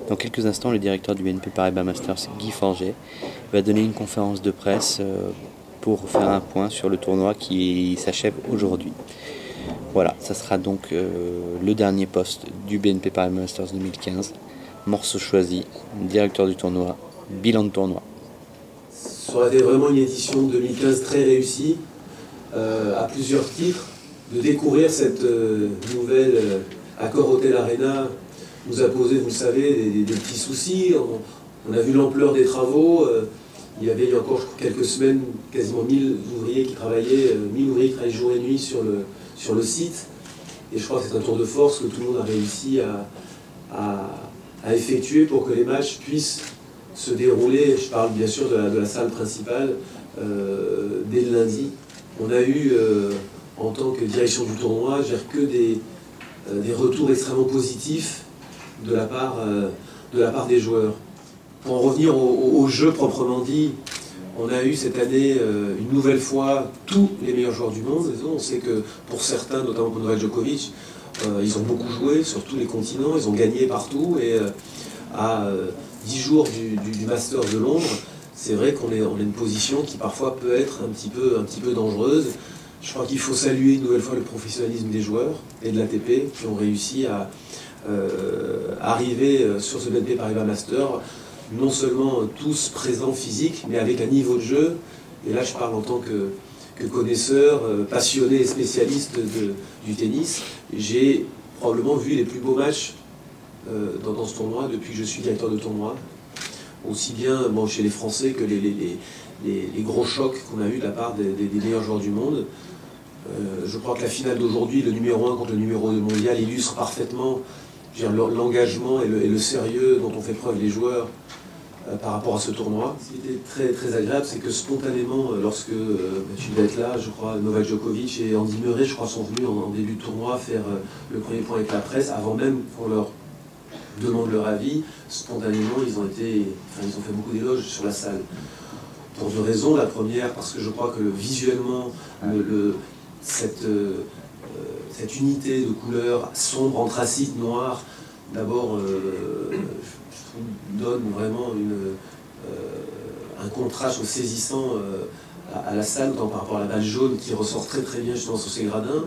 Dans quelques instants, le directeur du BNP Paribas Masters, Guy Forget, va donner une conférence de presse pour faire un point sur le tournoi qui s'achève aujourd'hui. Voilà, ça sera donc le dernier poste du BNP Paribas Masters 2015. Morceau choisi, directeur du tournoi, bilan de tournoi. Ça aurait été vraiment une édition 2015 très réussie, à plusieurs titres. De découvrir cette nouvelle Accor Hotel Arena nous a posé, vous le savez, des petits soucis. On a vu l'ampleur des travaux. Il y avait encore quelques semaines quasiment 1000 ouvriers qui travaillaient, 1000 ouvriers qui travaillaient jour et nuit sur le site. Et je crois que c'est un tour de force que tout le monde a réussi à effectuer pour que les matchs puissent se dérouler. Je parle bien sûr de la salle principale dès le lundi. On a eu, en tant que direction du tournoi, que des retours extrêmement positifs de la part des joueurs. Pour en revenir au jeu proprement dit, on a eu cette année une nouvelle fois tous les meilleurs joueurs du monde. On sait que pour certains, notamment pour Novak Djokovic, ils ont beaucoup joué sur tous les continents, ils ont gagné partout. Et à 10 jours du Masters de Londres, c'est vrai qu'on est une position qui parfois peut être un petit peu dangereuse. Je crois qu'il faut saluer une nouvelle fois le professionnalisme des joueurs et de l'ATP qui ont réussi à arriver sur ce BNP Paribas Master, non seulement tous présents physiques, mais avec un niveau de jeu. Et là, je parle en tant que connaisseur, passionné et spécialiste du tennis. J'ai probablement vu les plus beaux matchs dans ce tournoi depuis que je suis directeur de tournoi. Aussi bien chez les Français que les gros chocs qu'on a eu de la part des meilleurs joueurs du monde. Je crois que la finale d'aujourd'hui, le numéro 1 contre le numéro 2 mondial, illustre parfaitement l'engagement et le sérieux dont ont fait preuve les joueurs par rapport à ce tournoi. Ce qui était très, très agréable, c'est que spontanément, lorsque tu devais être là, je crois, Novak Djokovic et Andy Murray, je crois, sont venus en début de tournoi faire le premier point avec la presse, avant même qu'on leur demande leur avis. Spontanément, ils ont fait beaucoup d'éloges sur la salle. Pour deux raisons. La première, parce que je crois que visuellement, cette unité de couleurs sombre, anthracite, noire, d'abord, donne vraiment un contraste saisissant à la salle, notamment par rapport à la balle jaune qui ressort très très bien justement sur ces gradins.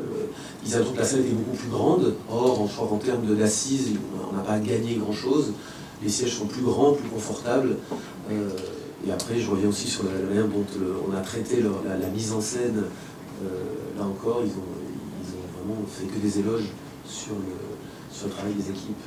Ils ajoutent que la salle était beaucoup plus grande. Or, je crois qu'en termes d'assises, on n'a pas gagné grand chose. Les sièges sont plus grands, plus confortables. Et après, je reviens aussi sur la manière dont on a traité la mise en scène. Là encore, ils ont vraiment fait que des éloges sur le travail des équipes.